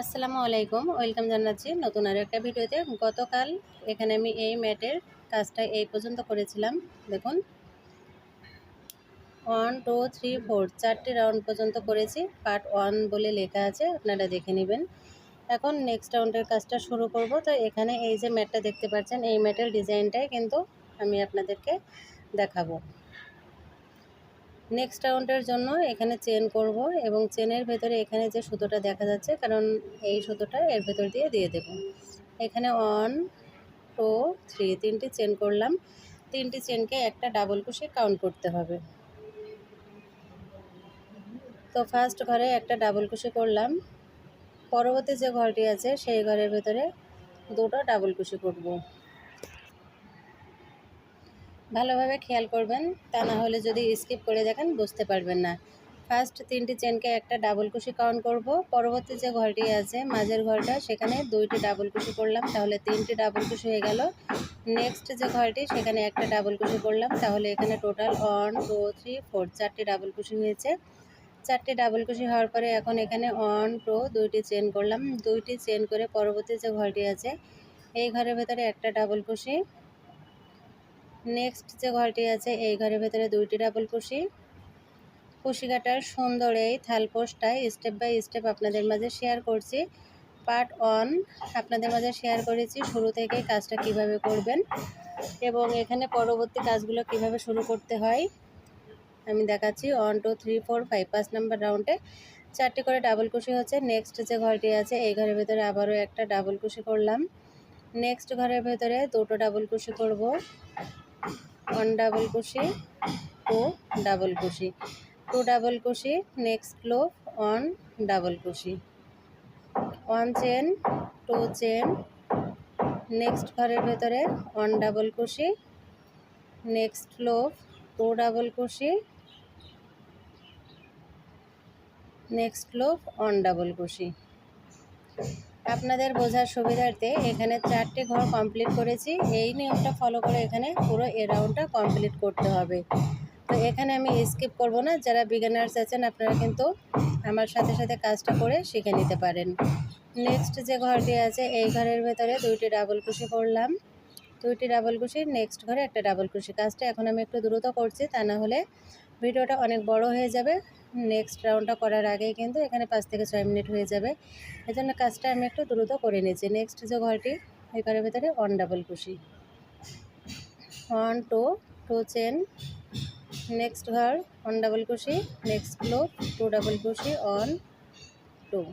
আসসালামু আলাইকুম, ওয়েলকাম জানাচ্ছি নতুন আর একটা ভিডিওতে। গতকাল এখানে আমি এই ম্যাটের কাজটা এই পর্যন্ত করেছিলাম। দেখুন 1 2 3 4 চারটি রাউন্ড পর্যন্ত করেছি। পার্ট 1 বলে লেখা আছে, আপনারা দেখে নেবেন। এখন নেক্সট রাউন্ডের কাজটা শুরু করব। তো এখানে এই যে ম্যাটটা দেখতে পাচ্ছেন, এই ম্যাটের ডিজাইনটাই কিন্তু আমি আপনাদেরকে দেখাবো। নেক্সট রাউন্ডের জন্য এখানে চেন করব এবং চেনের ভেতরে এখানে যে সুতোটা দেখা যাচ্ছে, কারণ এই সুতোটা এর ভেতর দিয়ে দেব। এখানে 1 2 3 তিনটি চেন করলাম। তিনটি চেনকে একটা ডাবল ক্রোশে কাউন্ট করতে হবে। তো ফার্স্ট ঘরে একটা ডাবল ক্রোশে করলাম। পরবর্তী যে ঘরটি আছে সেই ঘরের ভেতরে দুটো ডাবল ক্রোশে করব। ভালোভাবে খেয়াল করবেন, তা না হলে যদি স্কিপ করে দেখেন বুঝতে পারবেন না। ফার্স্ট তিনটি চেনকে একটা ডাবল ক্রোশে কাউন্ট করব। পরবর্তী যে ঘরটি আছে মাঝের ঘরটা, সেখানে দুইটি ডাবল ক্রোশে করলাম, তাহলে তিনটি ডাবল ক্রোশে হয়ে গেল। নেক্সট যে ঘরটি সেখানে একটা ডাবল ক্রোশে করলাম, তাহলে এখানে টোটাল 1 2 3 4 চারটি ডাবল ক্রোশে হয়েছে। চারটি ডাবল ক্রোশে হওয়ার পরে এখন এখানে 1 2 দুইটি চেন করলাম। দুইটি চেন করে পরবর্তী যে ঘরটি আছে এই ঘরের ভেতরে একটা ডাবল ক্রোশে। নেক্সট যে ঘরটি আছে এই ঘরের ভেতরে দুইটি ডাবল ক্রোশে। কুশি কাটার সুন্দর এই থালপোশটাই স্টেপ বাই স্টেপ আপনাদের মাঝে শেয়ার করছি। পার্ট 1 আপনাদের মাঝে শেয়ার করেছি শুরু থেকে কাজটা কিভাবে করবেন এবং এখানে পরবর্তী কাজগুলো কিভাবে শুরু করতে হয় আমি দেখাচ্ছি। 1 2 3 4 5 5 নাম্বার রাউন্ডে চারটি করে ডাবল ক্রোশে হচ্ছে। নেক্সট যে ঘরটি আছে এই ঘরের ভেতরে আবারও একটা ডাবল ক্রোশে করলাম। নেক্সট ঘরের ভেতরে দুটো ডাবল ক্রোশে করব। 1 double crochet 2 double crochet 2 double crochet. Next loop 1 double crochet 1 chain 2 chain. Next ঘরের ভেতরে 1 double crochet. Next loop 2 double crochet. Next loop 1 double crochet. আপনাদের বোঝার সুবিধার্থে এখানে চারটি ঘর কমপ্লিট করেছি। এই নিয়মটা ফলো করে এখানে পুরো এ রাউন্ডটা কমপ্লিট করতে হবে। তো এখানে আমি স্কিপ করব না। যারা বিগিনার্স আছেন আপনারা কিন্তু আমার সাথে সাথে কাজটা করে শিখে নিতে পারেন। নেক্সট যে ঘরটি আছে এই ঘরের ভেতরে দুইটি ডাবল ক্রোশে করলাম। দুইটি ডাবল ক্রোশে। নেক্সট ঘরে একটা ডাবল ক্রোশে। কাজটা এখন আমি একটু দ্রুত করছি, তা না হলে ভিডিওটা অনেক বড় হয়ে যাবে। নেক্সট রাউন্ডটা করার আগেই কিন্তু এখানে 5 থেকে 6 মিনিট হয়ে যাবে। এজন্য কাজটা আমি একটু দ্রুত করে নিয়েছি। নেক্সট যে ঘরটি এই ঘরের ভেতরে 1 ডাবল ক্রোশে 1 2 2 চেন। নেক্সট ঘর 1 double crochet. Next loop 2 double crochet 1 2।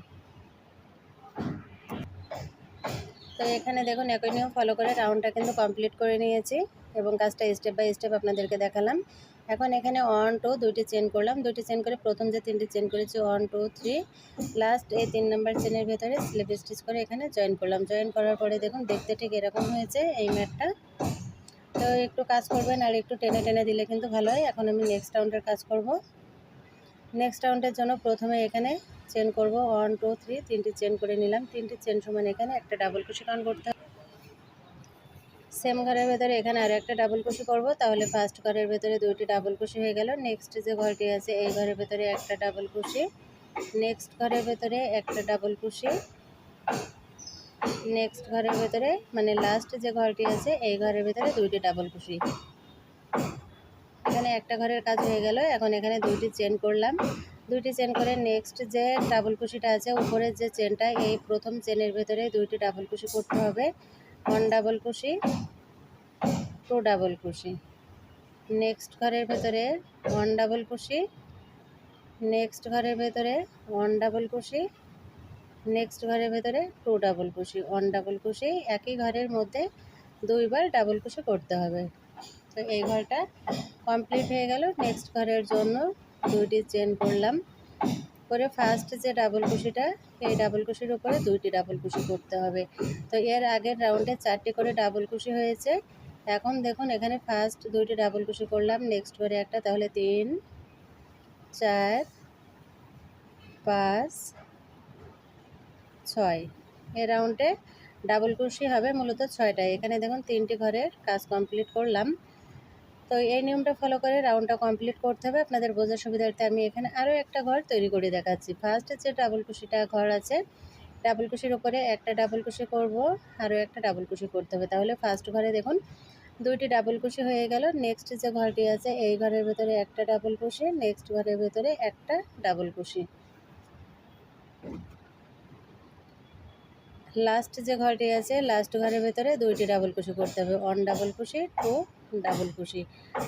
তো এখানে দেখুন একই নিয়ম ফলো করে রাউন্ডটা কিন্তু কমপ্লিট করে নিয়েছি এবং কাজটা স্টেপ বাই স্টেপ আপনাদেরকে দেখালাম। এখন এখানে 1 2 দুইটি চেন করলাম। দুইটি চেন করে প্রথম যে তিনটি চেন করেছি 1 2 3, লাস্ট এই 3 নাম্বার চেনের ভেতরে স্লিপ স্টিচ করে এখানে জয়েন করলাম। জয়েন করার পরে দেখুন দেখতে ঠিক এরকম হয়েছে এই ম্যাটটা। তো একটু কাজ করবেন আর একটু টেনে টেনে দিলে কিন্তু ভালো হয়। এখন আমি নেক্সট রাউন্ডের কাজ করব। নেক্সট রাউন্ডের জন্য প্রথমে এখানে চেন করব 1 2 3 তিনটি চেন করে নিলাম। তিনটি চেন সমান এখানে একটা ডাবল ক্রোশে কাউন্ট করতে হবে। সেম ঘরের ভেতরে এখানে আর একটা ডাবল ক্রোশে করব, তাহলে ফার্স্ট ঘরের ভেতরে দুইটি ডাবল ক্রোশে হয়ে গেল। নেক্সট যে ঘরটি আছে এই ঘরের ভেতরে একটা ডাবল ক্রোশে। নেক্সট ঘরের ভেতরে একটা ডাবল ক্রোশে। নেক্সট ঘরের ভেতরে মানে লাস্ট যে ঘরটি আছে এই ঘরের ভেতরে দুইটি ডাবল ক্রোশে। এখানে একটা ঘরের কাজ হয়ে গেল। এখন এখানে দুইটি চেন করলাম। দুইটি চেন করে নেক্সট যে ডাবল ক্রোশেটা আছে উপরের যে চেনটা, এই প্রথম চেনের ভেতরে দুইটি ডাবল ক্রোশে করতে হবে। 1 double crochet 2 double crochet. Next ঘরের ভেতরে 1 ডাবল ক্রোশে। নেক্সট ঘরের ভেতরে 1 ডাবল ক্রোশে। নেক্সট ঘরের ভেতরে 2 ডাবল ক্রোশে। 1 double crochet. একই ঘরের মধ্যে দুইবার ডাবল ক্রোশে করতে হবে। তো এই ঘরটা কমপ্লিট হয়ে গেল। নেক্সট ঘরের জন্য দুইটি চেন করলাম। করে ফার্স্ট যে ডাবল ক্রোশেটা এই ডাবল ক্রোশের উপরে দুইটি ডাবল ক্রোশে করতে হবে। তো এর আগের রাউন্ডে চারটি করে ডাবল ক্রোশে হয়েছে। এখন দেখুন এখানে ফার্স্ট দুইটি ডাবল ক্রোশে করলাম, নেক্সট ঘরে একটা, তাহলে 3 4 5 6। এই রাউন্ডে ডাবল ক্রোশে হবে মূলত 6টা। এখানে দেখুন 3টি ঘরের কাজ কমপ্লিট করলাম। তো এই নিয়মটা ফলো করে রাউন্ডটা কমপ্লিট করতে হবে। আপনাদের বোঝার সুবিধার্থে আমি এখানে আরও একটা ঘর তৈরি করে দেখাচ্ছি। ফার্স্ট যে ডাবল ক্রোশেটা ঘর আছে ডাবল কুশির উপরে একটা ডাবল কুশি করব, আরও একটা ডাবল কুশি করতে হবে। তাহলে ফার্স্ট ঘরে দেখুন দুইটি ডাবল কুশি হয়ে গেল। নেক্সট যে ঘরটি আছে এই ঘরের ভেতরে একটা ডাবল কুশি, নেক্সট ঘরের ভেতরে একটা ডাবল কুশি। লাস্ট যে ঘরটি আছে লাস্ট ঘরের ভেতরে দুইটি ডাবল কুশি করতে হবে। অন ডাবল কুশি, টু ডাবল কুশি,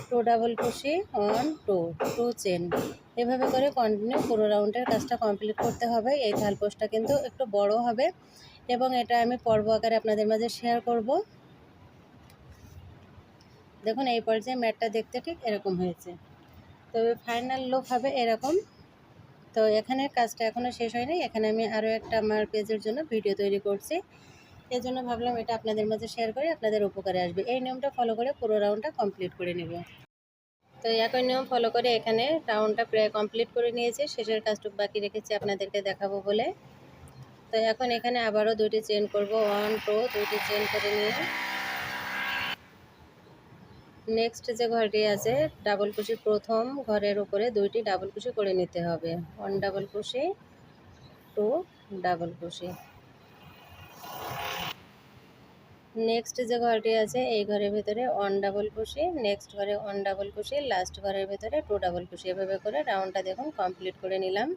টু ডাবল কুশি, অন টু, টু চেন। এভাবে করে কন্টিনিউ পুরো রাউন্ডের কাজটা কমপ্লিট করতে হবে। এই থালপোস্টটা কিন্তু একটু বড় হবে এবং এটা আমি পর্ব আকারে আপনাদের মাঝে শেয়ার করব। দেখুন এই পর্যায়ে ম্যাটটা দেখতে ঠিক এরকম হয়েছে, তবে ফাইনাল লুক হবে এরকম। তো এখানে কাজটা এখনও শেষ হয়নি, এখানে আমি আরও একটা আমার পেজের জন্য ভিডিও তৈরি করছি, এই জন্য ভাবলাম এটা আপনাদের মাঝে শেয়ার করে আপনাদের উপকারে আসবে। এই নিয়মটা ফলো করে পুরো রাউন্ডটা কমপ্লিট করে নেব। তো একই নিয়ম ফলো করে এখানে রাউন্ডটা প্রায় কমপ্লিট করে নিয়েছি, শেষের কাজটুকু বাকি রেখেছি আপনাদেরকে দেখাবো বলে। তো এখন এখানে আবারও দুইটি চেন করব, 1 2 দুইটি চেন করে নিয়ে নেক্সট যে ঘরটি আছে ডাবল কুশি প্রথম ঘরের উপরে দুইটি ডাবল কুশি করে নিতে হবে। 1 ডাবল কুশি, 2 ডাবল কুশি। নেক্সট যে ঘরটি আছে এই ঘরের ভিতরে 1 ডাবল কুশি, নেক্সট ঘরে 1 ডাবল কুশি, লাস্ট ঘরের ভিতরে 2 ডাবল কুশি। এভাবে করে রাউন্ডটা দেখুন কমপ্লিট করে নিলাম।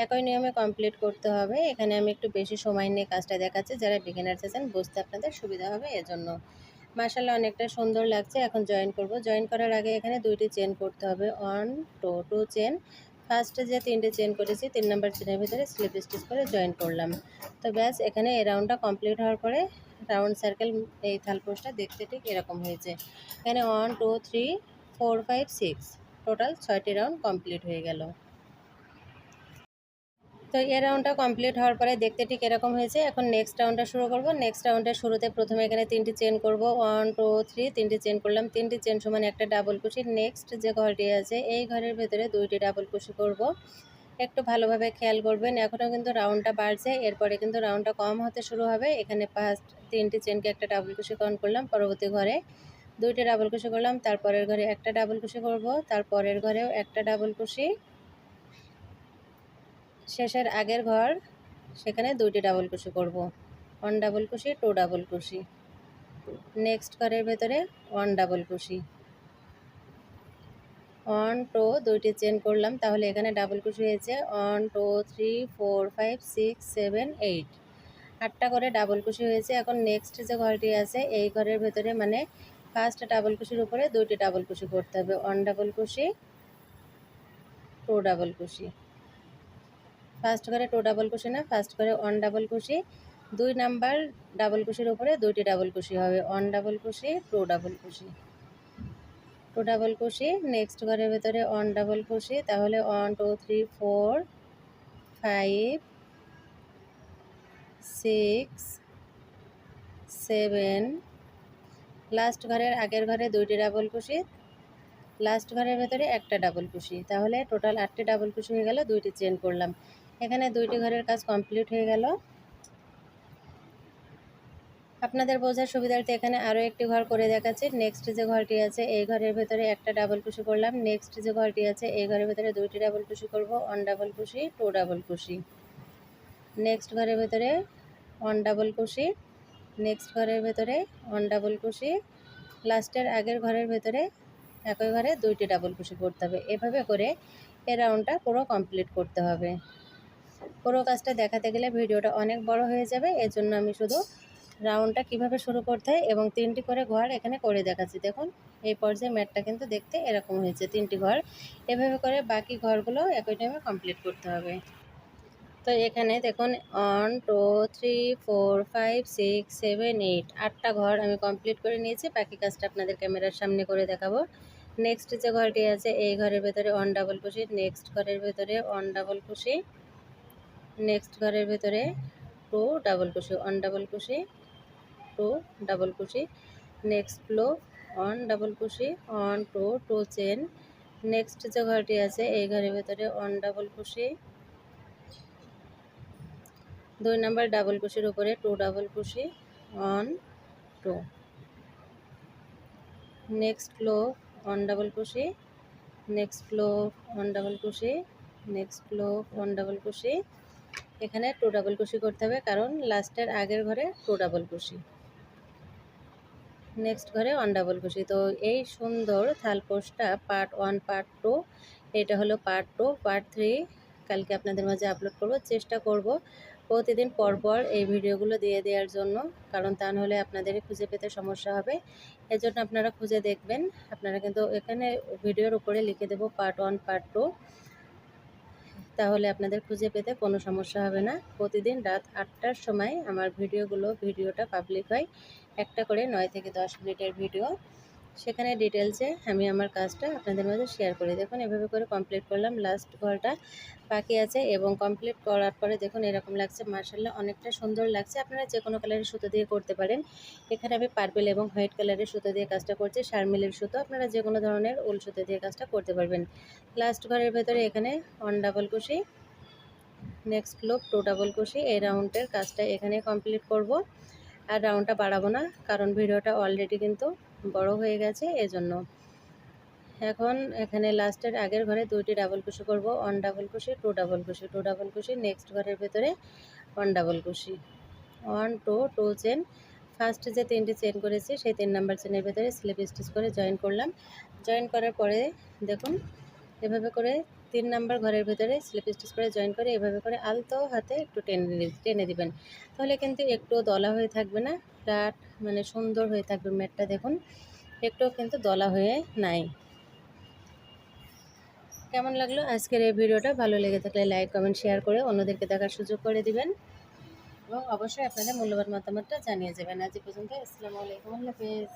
একই নিয়মে কমপ্লিট করতে হবে। এখানে আমি একটু বেশি সময় নিয়ে কাজটা দেখাচ্ছি, যারা বিগিনার্স আছেন বুঝতে আপনাদের সুবিধা হবে এজন্য। মাশাআল্লাহ অনেকটা সুন্দর লাগছে। এখন জয়েন করব। জয়েন করার আগে এখানে দুইটি চেন করতে হবে, 1 2 2 চেন। ফার্স্টে যে তিনটে চেন করেছি 3 নাম্বার চেনের ভিতরে স্লিপ স্টিচ করে জয়েন করলাম। তো ব্যাস এখানে এই রাউন্ডটা কমপ্লিট হওয়ার পরে রাউন্ড সার্কেল এই থালপোস্টটা দেখতে ঠিক এরকম হয়েছে। এখানে 1 2 3 4 5 6 টোটাল 6টি রাউন্ড কমপ্লিট হয়ে গেল। তো এই রাউন্ডটা কমপ্লিট হওয়ার পরে দেখতে ঠিক এরকম হয়েছে। এখন নেক্সট রাউন্ডটা শুরু করব। নেক্সট রাউন্ডের শুরুতে প্রথমে এখানে 3টি চেন করব, 1 2 3 3টি চেন করলাম, 3টি চেন সমান একটা ডাবল কুশি। নেক্সট যে ঘরটি আছে এই ঘরের ভেতরে 2টি ডাবল কুশি করব। একটু ভালোভাবে খেয়াল করবেন, এখনও কিন্তু রাউন্ডটা বাড়ছে, এরপরে কিন্তু রাউন্ডটা কম হতে শুরু হবে। এখানে ফার্স্ট 3টি চেনকে একটা ডাবল কুশি কাউন্ট করলাম, পরবর্তী ঘরে 2টি ডাবল কুশি করলাম, তারপরের ঘরে একটা ডাবল কুশি করব, তারপরের ঘরেও একটা ডাবল কুশি, শেষের আগের ঘর সেখানে 2টি ডাবল কুশি করব, 1 ডাবল কুশি, 2 ডাবল কুশি। নেক্সট ঘরের ভেতরে 1 ডাবল কুশি, 1 2 দুইটি চেন করলাম, তাহলে এখানে ডাবল কুশি হয়েছে 1 2 3 4 5 6 7 8, 8টা করে ডাবল কুশি হয়েছে। এখন নেক্সট যে ঘরটি আছে এই ঘরের ভেতরে মানে ফার্স্ট ডাবল কুশির উপরে 2টি ডাবল কুশি করতে হবে, 1 ডাবল কুশি, 2 ডাবল কুশি। ফার্স্ট ঘরে 2 ডাবল কুশি না, ফার্স্ট ঘরে 1 ডাবল কুশি, 2 নাম্বার ডাবল কুশির উপরে 2টি ডাবল কুশি হবে, 1 ডাবল কুশি, 2 ডাবল কুশি, 2 ডাবল কুশি। নেক্সট ঘরের ভেতরে 1 ডাবল কুশি, তাহলে 1 2 3 4 5 6 7, লাস্ট ঘরের আগের ঘরে 2টি ডাবল কুশি, লাস্ট ঘরের ভেতরে একটা ডাবল কুশি, তাহলে টোটাল 8টি ডাবল কুশি হয়ে গেল। 2টি চেন করলাম, এখানে 2টি ঘরের কাজ কমপ্লিট হয়ে গেল। আপনাদের বোঝার সুবিধার্থে এখানে আরও একটি ঘর করে দেখাচ্ছি। নেক্সট যে ঘরটি আছে এই ঘরের ভেতরে একটা ডাবল কুশি করলাম, নেক্সট যে ঘরটি আছে এই ঘরের ভেতরে 2টি ডাবল কুশি করব, 1 ডাবল কুশি, 2 ডাবল কুশি। নেক্সট ঘরের ভেতরে 1 ডাবল কুশি, নেক্সট ঘরের ভেতরে 1 ডাবল কুশি, লাস্টের আগের ঘরের ভেতরে একই ঘরে 2টি ডাবল কুশি করতে হবে। এভাবে করে এই রাউন্ডটা পুরো কমপ্লিট করতে হবে। পুরো কাজটা দেখাতে গেলে ভিডিওটা অনেক বড় হয়ে যাবে, এজন্য আমি শুধু রাউন্ডটা কিভাবে শুরু করতে হয় এবং 3টি করে ঘর এখানে করে দেখাচ্ছি। দেখুন এই পর্যায়ে ম্যাটটা কিন্তু দেখতে এরকম হয়েছে, 3টি ঘর। এভাবে করে বাকি ঘরগুলো একই টাইমে কমপ্লিট করতে হবে। তো এখানে দেখুন 1 2 3 4 5 6 7 8, 8টা ঘর আমি কমপ্লিট করে নিয়েছি। বাকি কাজটা আপনাদের ক্যামেরার সামনে করে দেখাবো। নেক্সট যে ঘরটি আছে এই ঘরের ভেতরে 1 ডাবল কুশি, নেক্সট ঘরের ভেতরে 1 ডাবল কুশি, নেক্সট ঘরের ভেতরে 2 ডাবল কুশি, 1 ডাবল কুশি, 2 ডাবল কুশি। নেক্সট ফ্লো 1 ডাবল কুশি, 1 2 2 চেন। নেক্সট যে ঘরটি আছে এই ঘরের ভেতরে 1 ডাবল কুশি, 2 নাম্বার ডাবল কুশির উপরে 2 ডাবল কুশি, 1 2। নেক্সট ফ্লো 1 ডাবল কুশি, নেক্সট ফ্লো 1 ডাবল কুশি, নেক্সট ফ্লো 1 ডাবল কুশি, এখানে 2 ডাবল কুশি করতে হবে, কারণ লাস্টের আগের ঘরে 2 ডাবল কুশি, নেক্সট ঘরে 1 ডাবল কুশি। তো এই সুন্দর থালপোশটা পার্ট 1 পার্ট 2, এটা হলো পার্ট 2। পার্ট 3 কালকে আপনাদের মাঝে আপলোড করব। চেষ্টা করব প্রতিদিন পরপর এই ভিডিওগুলো দিয়ে দেওয়ার জন্য, কারণ তা নাহলে আপনাদেরই খুঁজে পেতে সমস্যা হবে। এজন্য আপনারা খুঁজে দেখবেন। আপনারা কিন্তু এখানে ভিডিওর উপরে লিখে দেব পার্ট 1 পার্ট 2, তাহলে আপনাদের খুঁজে পেতে কোনো সমস্যা হবে না। প্রতিদিন রাত 8টার সময় আমার ভিডিওটা পাবলিক হয়, একটা করে 9 থেকে 10 মিনিটের ভিডিও। সেখানে ডিটেলসে আমি আমার কাজটা আপনাদের মাঝে শেয়ার করি। দেখুন এভাবে করে কমপ্লিট করলাম, লাস্ট ঘরটা বাকি আছে এবং কমপ্লিট করার পরে দেখুন এরকম লাগছে, মার্শাল্লাহ অনেকটা সুন্দর লাগছে। আপনারা যে কোনো কালারের সুতো দিয়ে করতে পারেন। এখানে আমি পার্পল এবং হোয়াইট কালারের সুতো দিয়ে কাজটা করছি, শারমিলের সুতো। আপনারা যে কোনো ধরনের উল সুতো দিয়ে কাজটা করতে পারবেন। লাস্ট ঘরের ভেতরে এখানে 1 ডাবল কুশি, নেক্সট লুপ 2 ডাবল কুশি। এই রাউন্ডের কাজটা এখানে কমপ্লিট করব, আর রাউন্ডটা বাড়াবো না, কারণ ভিডিওটা অলরেডি কিন্তু বড় হয়ে গেছে এজন্য। এখন এখানে লাস্টের আগের ঘরে 2টি ডাবল কুশি করব, 1 ডাবল কুশি 2 ডাবল কুশি 2 ডাবল কুশি, নেক্সট ঘরের ভেতরে 1 ডাবল কুশি, 1 2 2 চেন। ফার্স্ট যে 3টি চেন করেছি সেই 3 নাম্বার চেনের ভেতরে স্লিপ স্টিচ করে জয়েন করলাম। জয়েন করার পরে দেখুন এভাবে করে 3 নাম্বার ঘরের ভেতরে স্লিপ স্টিচ করে জয়েন করে এভাবে করে আলতো হাতে একটু টেনে দিবেন, তাহলে কিন্তু একটু দলা হয়ে থাকবে না, ফ্ল্যাট মানে সুন্দর হয়ে থাকবে ম্যাটটা। দেখুন একটুও কিন্তু দলা হয়ে নাই। কেমন লাগলো আজকের এই ভিডিওটা? ভালো লেগে থাকলে লাইক কমেন্ট শেয়ার করে অন্যদেরকে দেখার সুযোগ করে দিবেন এবং অবশ্যই আপনাদের মূল্যবান মতামতটা জানিয়ে যাবেন। আজ এই পর্যন্ত। আসসালামু আলাইকুম, আল্লাহ হাফেজ।